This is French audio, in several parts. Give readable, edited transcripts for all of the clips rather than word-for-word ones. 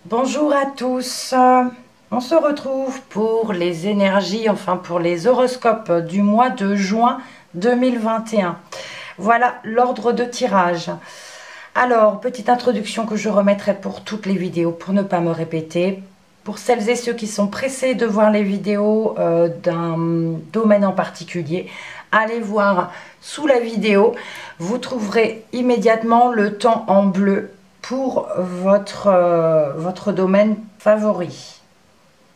Bonjour à tous, on se retrouve pour les énergies, enfin pour les horoscopes du mois de juin 2021. Voilà l'ordre de tirage. Alors, petite introduction que je remettrai pour toutes les vidéos pour ne pas me répéter. Pour celles et ceux qui sont pressés de voir les vidéos d'un domaine en particulier, allez voir sous la vidéo, vous trouverez immédiatement le temps en bleu pour votre domaine favori.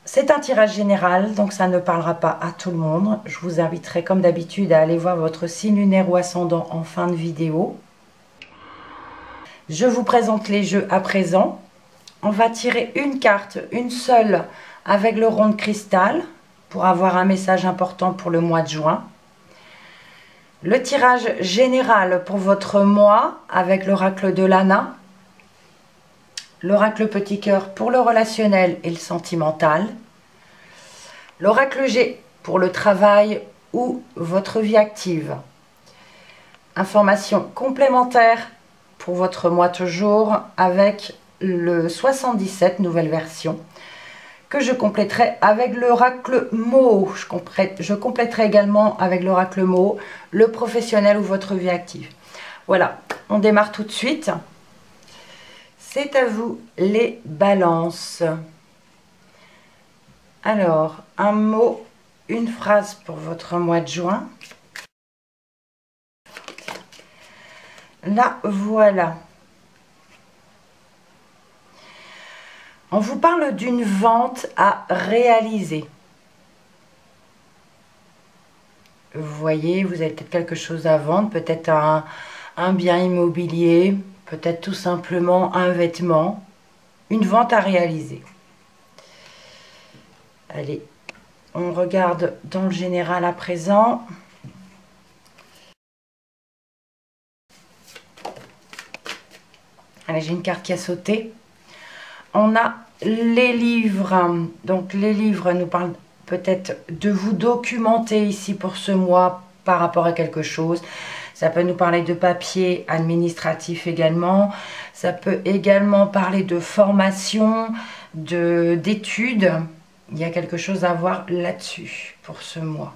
C'est un tirage général, donc ça ne parlera pas à tout le monde. Je vous inviterai comme d'habitude à aller voir votre signe lunaire ou ascendant en fin de vidéo. Je vous présente les jeux à présent. On va tirer une carte, une seule, avec le rond de cristal, pour avoir un message important pour le mois de juin. Le tirage général pour votre mois, avec l'oracle de Lana. L'oracle petit cœur pour le relationnel et le sentimental. L'oracle G pour le travail ou votre vie active. Information complémentaire pour votre mois toujours avec le 77, nouvelle version, que je compléterai avec l'oracle mot. Je compléterai également avec l'oracle mot, le professionnel ou votre vie active. Voilà, on démarre tout de suite. C'est à vous les balances. Alors, un mot, une phrase pour votre mois de juin. Là, voilà. On vous parle d'une vente à réaliser. Vous voyez, vous avez peut-être quelque chose à vendre, peut-être un bien immobilier, peut-être tout simplement un vêtement, une vente à réaliser. Allez, on regarde dans le général à présent. Allez, j'ai une carte qui a sauté. On a les livres. Donc les livres nous parlent peut-être de vous documenter ici pour ce mois par rapport à quelque chose. Ça peut nous parler de papier administratif également. Ça peut également parler de formation, d'études. Il y a quelque chose à voir là-dessus pour ce mois.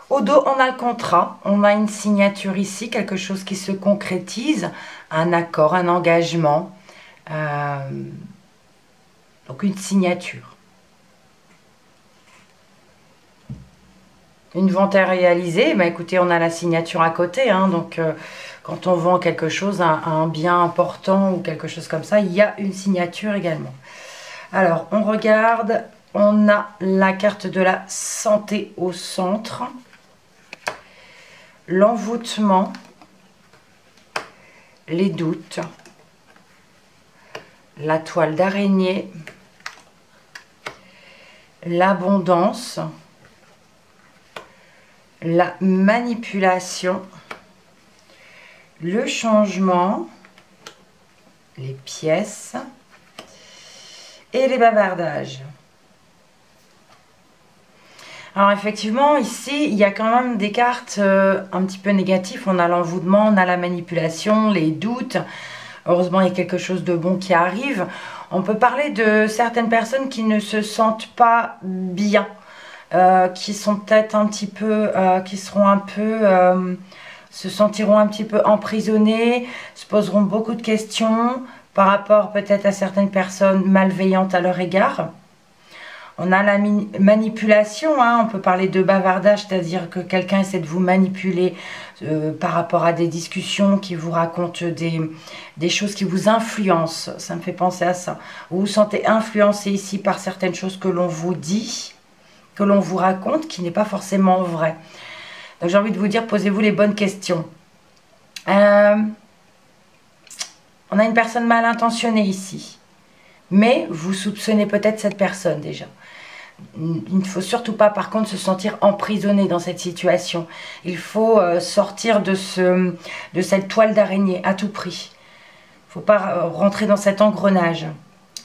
Au dos, on a le contrat, on a une signature ici, quelque chose qui se concrétise, un accord, un engagement, donc une signature. Une vente à réaliser, bah écoutez, on a la signature à côté, hein, donc quand on vend quelque chose, un bien important ou quelque chose comme ça, il y a une signature également. Alors, on regarde, on a la carte de la santé au centre. L'envoûtement, les doutes, la toile d'araignée, l'abondance, la manipulation, le changement, les pièces et les bavardages. Alors effectivement, ici, il y a quand même des cartes un petit peu négatives. On a l'envoûtement, on a la manipulation, les doutes. Heureusement, il y a quelque chose de bon qui arrive. On peut parler de certaines personnes qui ne se sentent pas bien, qui sont peut-être un petit peu, qui seront un peu, se sentiront un petit peu emprisonnées, se poseront beaucoup de questions par rapport peut-être à certaines personnes malveillantes à leur égard. On a la manipulation, hein, on peut parler de bavardage, c'est-à-dire que quelqu'un essaie de vous manipuler par rapport à des discussions, qui vous racontent des choses qui vous influencent. Ça me fait penser à ça. Vous vous sentez influencé ici par certaines choses que l'on vous dit, que l'on vous raconte, qui n'est pas forcément vrai. Donc j'ai envie de vous dire, posez-vous les bonnes questions. On a une personne mal intentionnée ici. Mais vous soupçonnez peut-être cette personne déjà. Il ne faut surtout pas, par contre, se sentir emprisonné dans cette situation. Il faut sortir de cette toile d'araignée à tout prix. faut pas rentrer dans cet engrenage.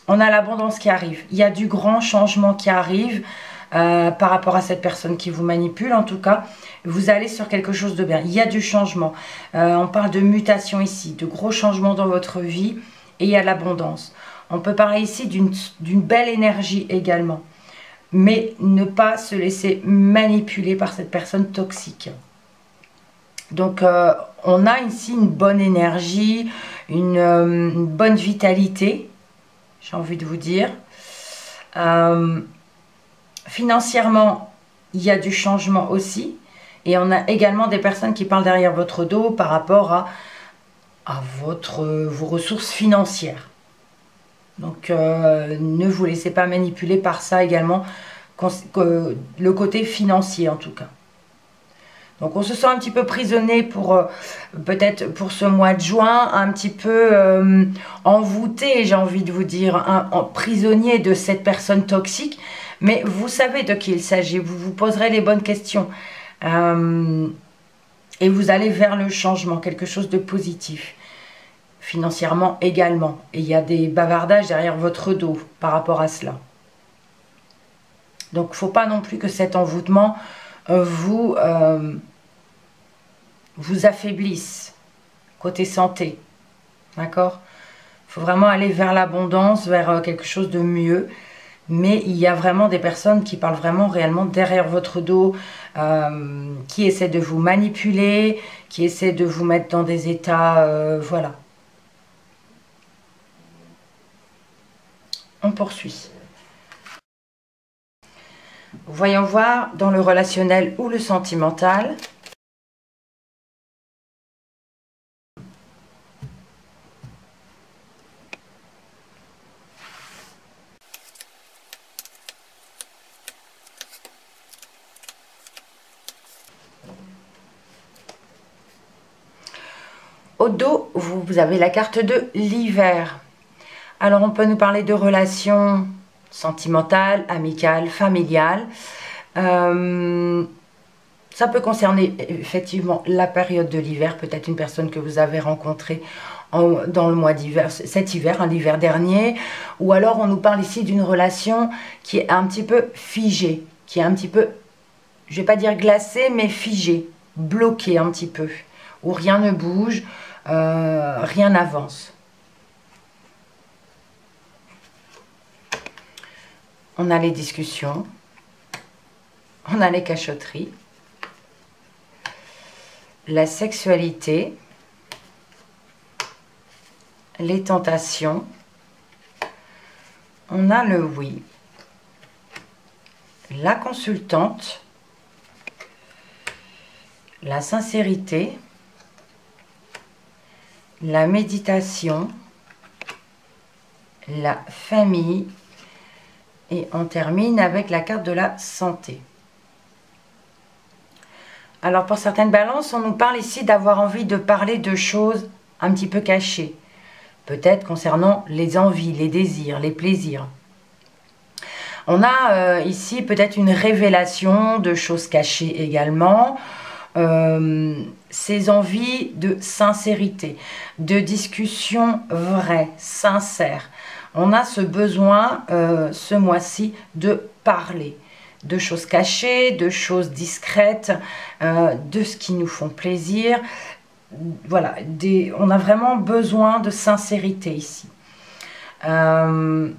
On a l'abondance qui arrive. Il y a du grand changement qui arrive par rapport à cette personne qui vous manipule. En tout cas, vous allez sur quelque chose de bien. Il y a du changement. On parle de mutation ici, de gros changements dans votre vie. Et il y a l'abondance. On peut parler ici d'une belle énergie également. Mais ne pas se laisser manipuler par cette personne toxique. Donc, on a ici une bonne énergie, une bonne vitalité, j'ai envie de vous dire. Financièrement, il y a du changement aussi. Et on a également des personnes qui parlent derrière votre dos par rapport à vos ressources financières. Donc, ne vous laissez pas manipuler par ça également, le côté financier en tout cas. Donc, on se sent un petit peu prisonnier peut-être pour ce mois de juin, un petit peu envoûté, j'ai envie de vous dire, prisonnier de cette personne toxique. Mais vous savez de qui il s'agit, vous vous poserez les bonnes questions. Et vous allez vers le changement, quelque chose de positif. Financièrement également. Et il y a des bavardages derrière votre dos par rapport à cela. Donc, il ne faut pas non plus que cet envoûtement vous affaiblisse côté santé. D'accord? Il faut vraiment aller vers l'abondance, vers quelque chose de mieux. Mais il y a vraiment des personnes qui parlent vraiment réellement derrière votre dos, qui essaient de vous manipuler, qui essaient de vous mettre dans des états, voilà. On poursuit. Voyons voir dans le relationnel ou le sentimental. Au dos, vous avez la carte de l'hiver. Alors, on peut nous parler de relations sentimentales, amicales, familiales. Ça peut concerner effectivement la période de l'hiver, peut-être une personne que vous avez rencontrée dans le mois d'hiver, cet hiver, l'hiver dernier. Ou alors, on nous parle ici d'une relation qui est un petit peu figée, qui est un petit peu, je ne vais pas dire glacée, mais figée, bloquée un petit peu, où rien ne bouge, rien n'avance. On a les discussions, on a les cachotteries, la sexualité, les tentations, on a le oui, la consultante, la sincérité, la méditation, la famille, et on termine avec la carte de la santé. Alors pour certaines balances, on nous parle ici d'avoir envie de parler de choses un petit peu cachées. Peut-être concernant les envies, les désirs, les plaisirs. On a ici peut-être une révélation de choses cachées également. Ces envies de sincérité, de discussion vraie, sincère. On a ce besoin, ce mois-ci, de parler de choses cachées, de choses discrètes, de ce qui nous font plaisir. Voilà, on a vraiment besoin de sincérité ici. Bon,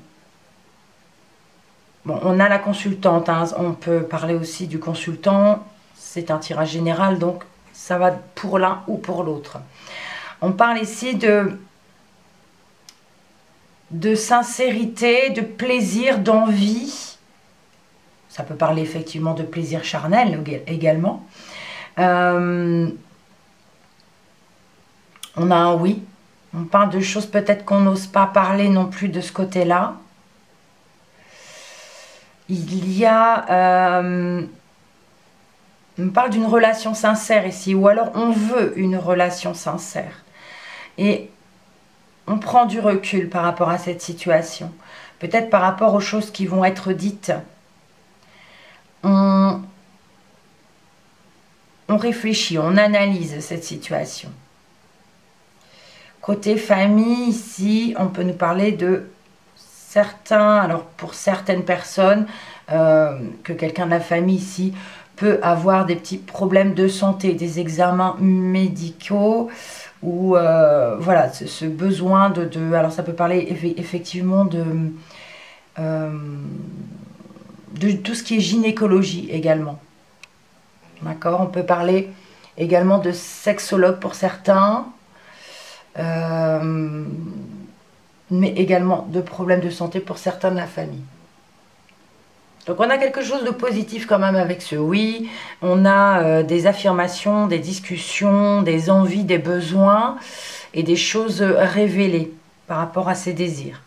on a la consultante, hein, on peut parler aussi du consultant. C'est un tirage général, donc ça va pour l'un ou pour l'autre. On parle ici de sincérité, de plaisir, d'envie. Ça peut parler effectivement de plaisir charnel également. On a un oui. On parle de choses peut-être qu'on n'ose pas parler non plus de ce côté-là. Il y a... on parle d'une relation sincère ici, ou alors on veut une relation sincère. Et on prend du recul par rapport à cette situation. Peut-être par rapport aux choses qui vont être dites. On réfléchit, on analyse cette situation. Côté famille, ici, on peut nous parler de certains, alors pour certaines personnes, que quelqu'un de la famille ici peut avoir des petits problèmes de santé, des examens médicaux, ou voilà, ce besoin alors ça peut parler effectivement de tout ce qui est gynécologie également. D'accord, on peut parler également de sexologue pour certains, mais également de problèmes de santé pour certains de la famille. Donc on a quelque chose de positif quand même avec ce oui. On a des affirmations, des discussions, des envies, des besoins et des choses révélées par rapport à ces désirs.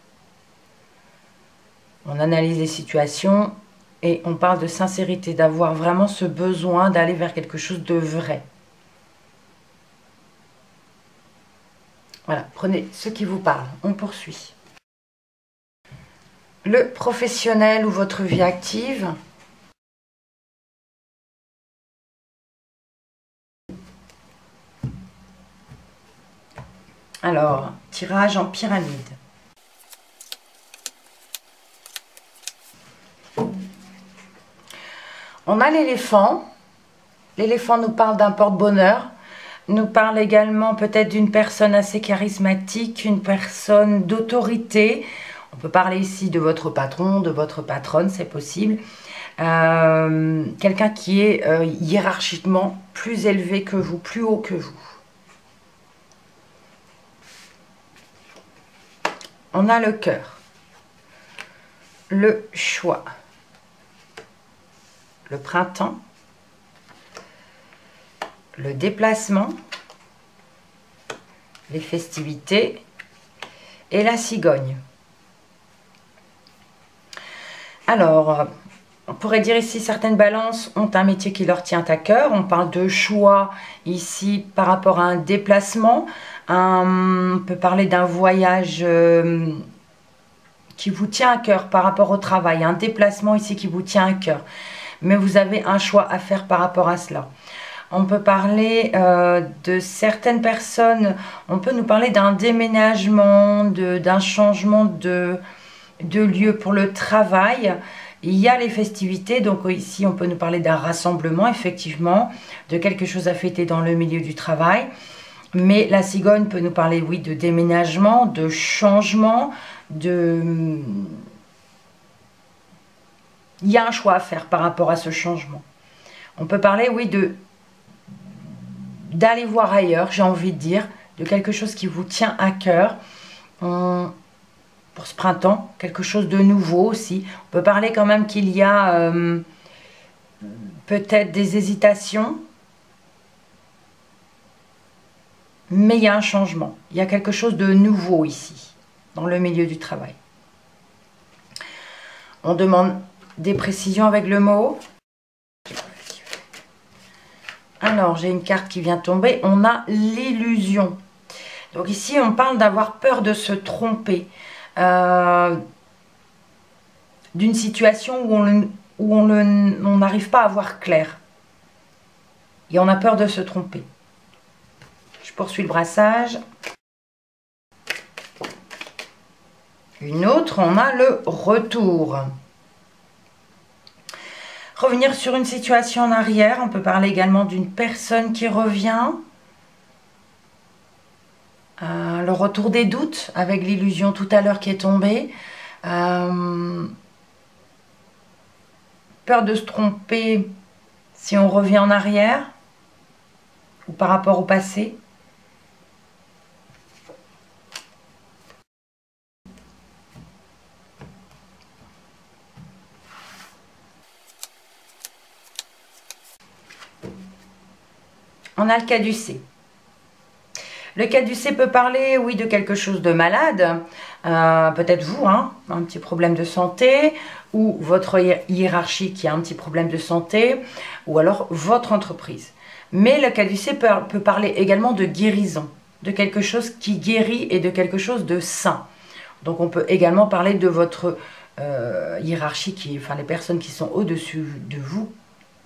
On analyse les situations et on parle de sincérité, d'avoir vraiment ce besoin d'aller vers quelque chose de vrai. Voilà, prenez ce qui vous parle. On poursuit. Le professionnel ou votre vie active. Alors, tirage en pyramide. On a l'éléphant. L'éléphant nous parle d'un porte-bonheur. Nous parle également peut-être d'une personne assez charismatique, une personne d'autorité. On peut parler ici de votre patron, de votre patronne, c'est possible. Quelqu'un qui est hiérarchiquement plus élevé que vous, plus haut que vous. On a le cœur, le choix, le printemps, le déplacement, les festivités et la cigogne. Alors, on pourrait dire ici certaines balances ont un métier qui leur tient à cœur. On parle de choix ici par rapport à un déplacement. On peut parler d'un voyage qui vous tient à cœur par rapport au travail. Un déplacement ici qui vous tient à cœur. Mais vous avez un choix à faire par rapport à cela. On peut parler de certaines personnes, on peut nous parler d'un déménagement, d'un changement de lieu pour le travail. Il y a les festivités, donc ici on peut nous parler d'un rassemblement, effectivement, de quelque chose à fêter dans le milieu du travail. Mais la cigogne peut nous parler, oui, de déménagement, de changement, il y a un choix à faire par rapport à ce changement. On peut parler, oui, d'aller voir ailleurs, j'ai envie de dire, de quelque chose qui vous tient à cœur. Pour ce printemps, quelque chose de nouveau aussi. On peut parler quand même qu'il y a peut-être des hésitations, mais il y a un changement. Il y a quelque chose de nouveau ici, dans le milieu du travail. On demande des précisions avec le mot. Alors, j'ai une carte qui vient tomber. On a l'illusion. Donc ici, on parle d'avoir peur de se tromper. D'une situation où on n'arrive pas à voir clair. Et on a peur de se tromper. Je poursuis le brassage. Une autre, on a le retour. Revenir sur une situation en arrière, on peut parler également d'une personne qui revient. Le retour des doutes avec l'illusion tout à l'heure qui est tombée. Peur de se tromper si on revient en arrière ou par rapport au passé. On a le caducée. Le caducée peut parler, oui, de quelque chose de malade, peut-être vous, hein, un petit problème de santé, ou votre hiérarchie qui a un petit problème de santé, ou alors votre entreprise. Mais le caducée peut parler également de guérison, de quelque chose qui guérit et de quelque chose de sain. Donc on peut également parler de votre hiérarchie, enfin les personnes qui sont au-dessus de vous,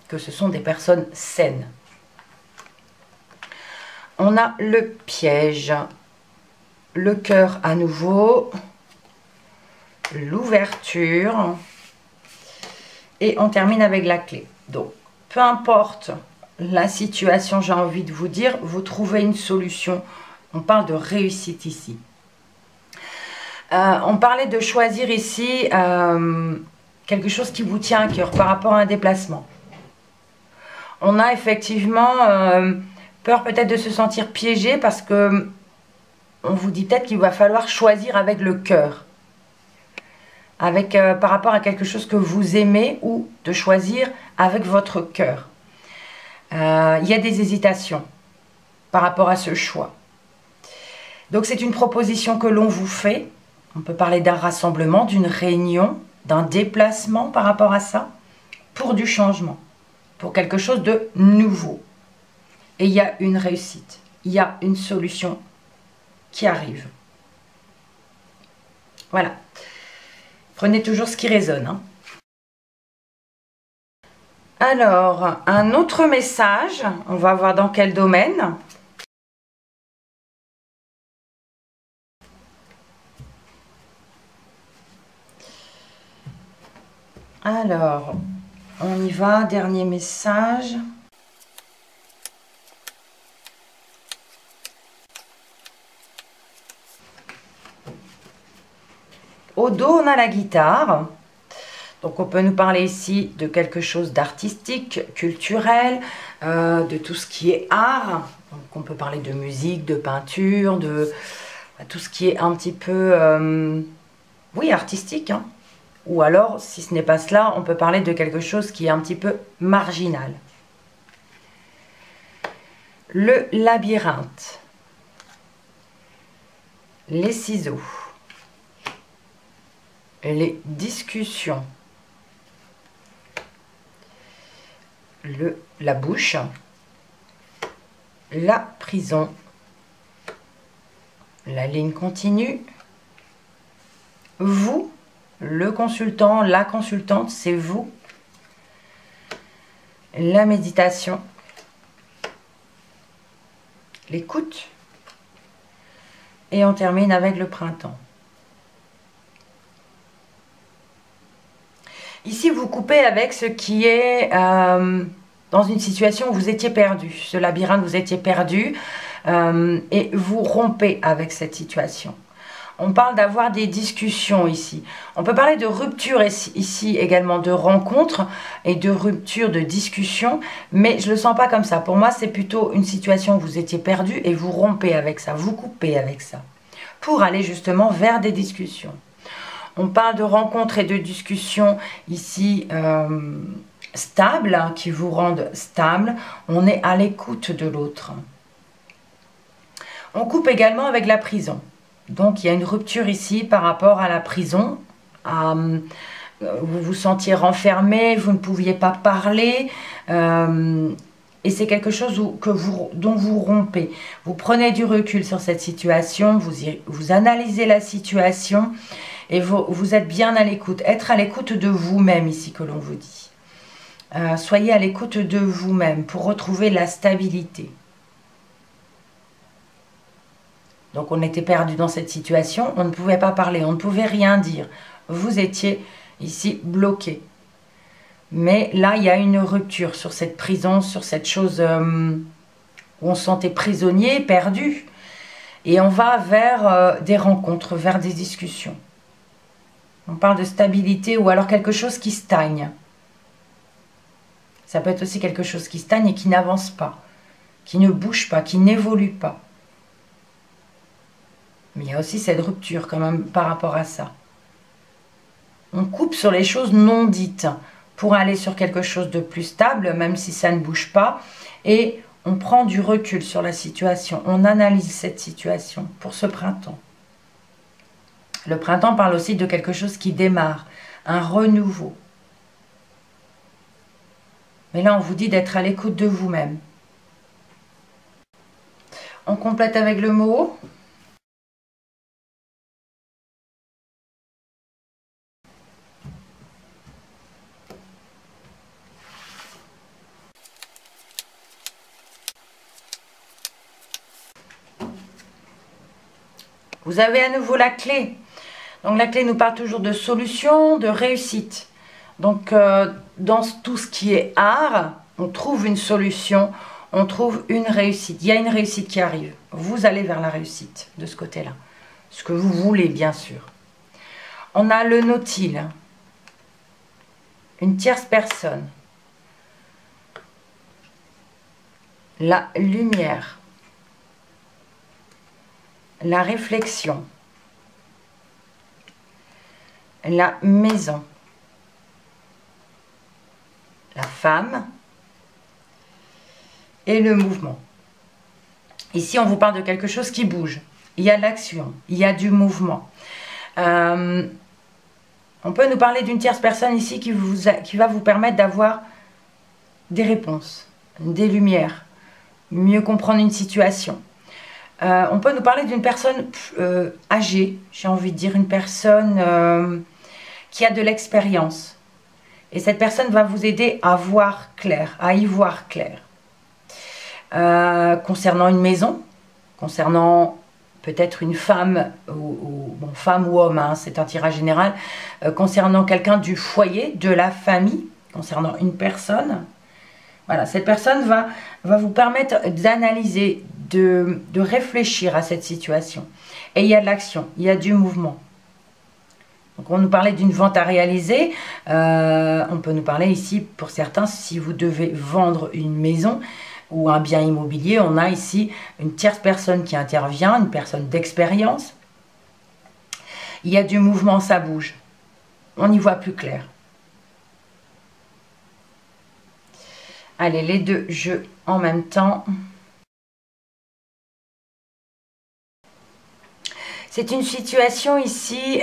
que ce sont des personnes saines. On a le piège. le cœur à nouveau, l'ouverture, et on termine avec la clé. Donc, peu importe la situation, j'ai envie de vous dire, vous trouvez une solution. On parle de réussite ici. On parlait de choisir ici quelque chose qui vous tient à cœur par rapport à un déplacement. On a effectivement peur peut-être de se sentir piégé parce que on vous dit peut-être qu'il va falloir choisir avec le cœur. Par rapport à quelque chose que vous aimez ou de choisir avec votre cœur. Il y a des hésitations par rapport à ce choix. Donc c'est une proposition que l'on vous fait. On peut parler d'un rassemblement, d'une réunion, d'un déplacement par rapport à ça, pour du changement, pour quelque chose de nouveau. Et il y a une réussite, il y a une solution qui arrive. Voilà. Prenez toujours ce qui résonne, hein. Alors, un autre message, on va voir dans quel domaine. Alors, on y va, dernier message. Au dos, on a la guitare. Donc, on peut nous parler ici de quelque chose d'artistique, culturel, de tout ce qui est art. Donc, on peut parler de musique, de peinture, de tout ce qui est un petit peu, oui, artistique, hein. Ou alors, si ce n'est pas cela, on peut parler de quelque chose qui est un petit peu marginal. Le labyrinthe. Les ciseaux. Les discussions. La bouche. La prison. La ligne continue. Vous. Le consultant, la consultante, c'est vous. La méditation. L'écoute. Et on termine avec le printemps. Ici, vous coupez avec ce qui est dans une situation où vous étiez perdu. Ce labyrinthe, vous étiez perdu et vous rompez avec cette situation. On parle d'avoir des discussions ici. On peut parler de rupture ici également, de rencontre et de rupture, de discussion, mais je ne le sens pas comme ça. Pour moi, c'est plutôt une situation où vous étiez perdu et vous rompez avec ça, vous coupez avec ça, pour aller justement vers des discussions. On parle de rencontres et de discussions ici stables, hein, qui vous rendent stable. On est à l'écoute de l'autre. On coupe également avec la prison. Donc, il y a une rupture ici par rapport à la prison. Vous vous sentiez renfermé, vous ne pouviez pas parler. Et c'est quelque chose dont vous rompez. Vous prenez du recul sur cette situation, vous analysez la situation et vous êtes bien à l'écoute. Être à l'écoute de vous-même ici que l'on vous dit. Soyez à l'écoute de vous-même pour retrouver la stabilité. Donc on était perdu dans cette situation, on ne pouvait pas parler, on ne pouvait rien dire. Vous étiez ici bloqué. Mais là, il y a une rupture sur cette prison, sur cette chose où on se sentait prisonnier, perdu. Et on va vers des rencontres, vers des discussions. On parle de stabilité ou alors quelque chose qui stagne. Ça peut être aussi quelque chose qui stagne et qui n'avance pas, qui ne bouge pas, qui n'évolue pas. Mais il y a aussi cette rupture quand même par rapport à ça. On coupe sur les choses non dites pour aller sur quelque chose de plus stable, même si ça ne bouge pas. Et on prend du recul sur la situation. On analyse cette situation pour ce printemps. Le printemps parle aussi de quelque chose qui démarre, un renouveau. Mais là, on vous dit d'être à l'écoute de vous-même. On complète avec le mot. Vous avez à nouveau la clé. Donc la clé nous parle toujours de solution, de réussite. Donc dans tout ce qui est art, on trouve une solution, on trouve une réussite. Il y a une réussite qui arrive. Vous allez vers la réussite de ce côté-là. Ce que vous voulez, bien sûr. On a le nautile. Une tierce personne. La lumière. La réflexion. La maison. La femme. Et le mouvement. Ici, on vous parle de quelque chose qui bouge. Il y a de l'action, il y a du mouvement. On peut nous parler d'une tierce personne ici qui va vous permettre d'avoir des réponses, des lumières, mieux comprendre une situation. On peut nous parler d'une personne âgée, j'ai envie de dire une personne qui a de l'expérience. Et cette personne va vous aider à voir clair, à y voir clair. Concernant une maison, concernant peut-être une femme, bon, femme ou homme, hein, c'est un tirage général, concernant quelqu'un du foyer, de la famille, concernant une personne. Voilà, cette personne va vous permettre d'analyser, de réfléchir à cette situation. Et il y a de l'action, il y a du mouvement. Donc on nous parlait d'une vente à réaliser, on peut nous parler ici, pour certains, si vous devez vendre une maison, ou un bien immobilier, on a ici une tierce personne qui intervient, une personne d'expérience. Il y a du mouvement, ça bouge. On y voit plus clair. Allez, les deux jeux en même temps. C'est une situation ici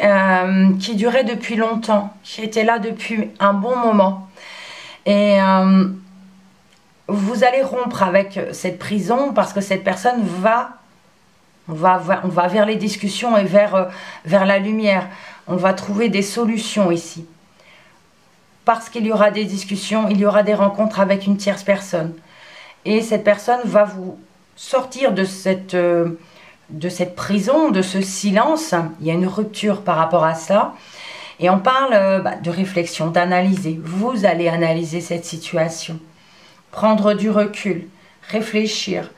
qui durait depuis longtemps, qui était là depuis un bon moment. Et vous allez rompre avec cette prison parce que cette personne on va vers les discussions et vers la lumière. On va trouver des solutions ici. Parce qu'il y aura des discussions, il y aura des rencontres avec une tierce personne. Et cette personne va vous sortir de cette prison, de ce silence. Il y a une rupture par rapport à ça. Et on parle de réflexion, d'analyser. Vous allez analyser cette situation. Prendre du recul, réfléchir.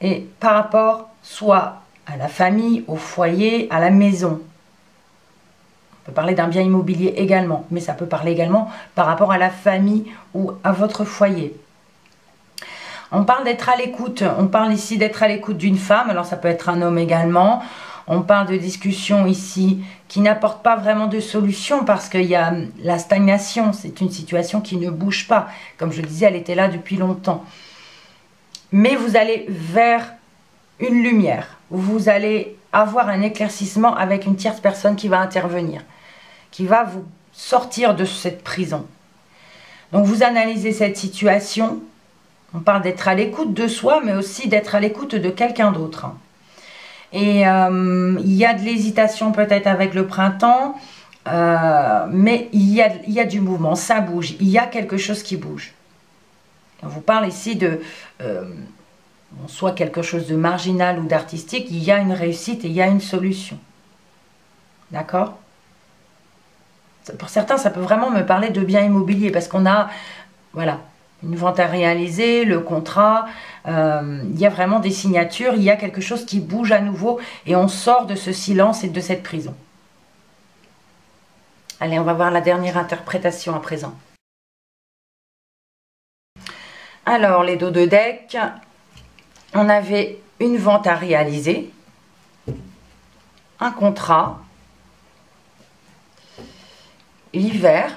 Et par rapport soit à la famille, au foyer, à la maison. On peut parler d'un bien immobilier également, mais ça peut parler également par rapport à la famille ou à votre foyer. On parle d'être à l'écoute, on parle ici d'être à l'écoute d'une femme, alors ça peut être un homme également. On parle de discussions ici qui n'apportent pas vraiment de solution parce qu'il y a la stagnation, c'est une situation qui ne bouge pas. Comme je le disais, elle était là depuis longtemps. Mais vous allez vers une lumière, vous allez avoir un éclaircissement avec une tierce personne qui va intervenir, qui va vous sortir de cette prison. Donc vous analysez cette situation, on parle d'être à l'écoute de soi, mais aussi d'être à l'écoute de quelqu'un d'autre. Et il y a de l'hésitation peut-être avec le printemps, mais il y a du mouvement, ça bouge, il y a quelque chose qui bouge. On vous parle ici de soit quelque chose de marginal ou d'artistique, il y a une réussite et il y a une solution. D'accord ? Pour certains, ça peut vraiment me parler de bien immobilier parce qu'on a, voilà, une vente à réaliser, le contrat, il y a vraiment des signatures, il y a quelque chose qui bouge à nouveau et on sort de ce silence et de cette prison. Allez, on va voir la dernière interprétation à présent. Alors, les dos de deck, on avait une vente à réaliser, un contrat, l'hiver,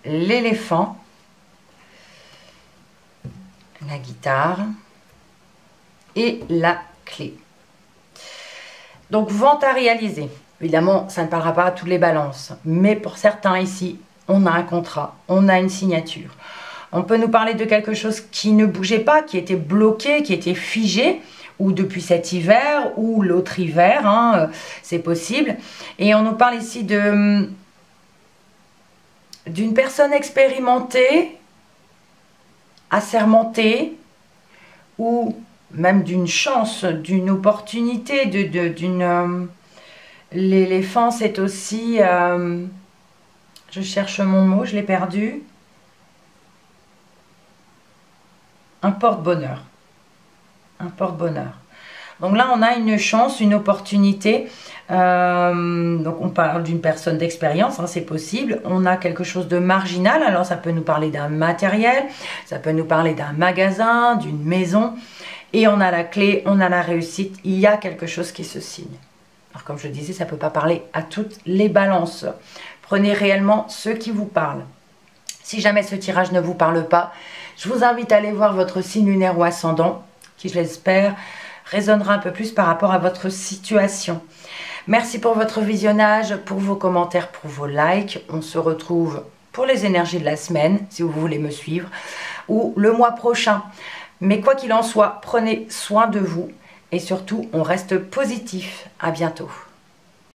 l'éléphant, la guitare et la clé. Donc, vente à réaliser. Évidemment, ça ne parlera pas à toutes les balances, mais pour certains ici, on a un contrat, on a une signature. On peut nous parler de quelque chose qui ne bougeait pas, qui était bloqué, qui était figé, ou depuis cet hiver, ou l'autre hiver, hein, c'est possible. Et on nous parle ici d'une personne expérimentée, assermentée, ou même d'une chance, d'une opportunité, l'éléphant c'est aussi, je cherche mon mot, je l'ai perdu, un porte-bonheur. Un porte-bonheur. Donc là, on a une chance, une opportunité. Donc on parle d'une personne d'expérience, hein, c'est possible. On a quelque chose de marginal. Alors ça peut nous parler d'un matériel, ça peut nous parler d'un magasin, d'une maison. Et on a la clé, on a la réussite. Il y a quelque chose qui se signe. Alors comme je le disais, ça ne peut pas parler à toutes les balances. Prenez réellement ce qui vous parle. Si jamais ce tirage ne vous parle pas, je vous invite à aller voir votre signe lunaire ou ascendant, qui je l'espère résonnera un peu plus par rapport à votre situation. Merci pour votre visionnage, pour vos commentaires, pour vos likes. On se retrouve pour les énergies de la semaine, si vous voulez me suivre, ou le mois prochain. Mais quoi qu'il en soit, prenez soin de vous et surtout, on reste positif. À bientôt.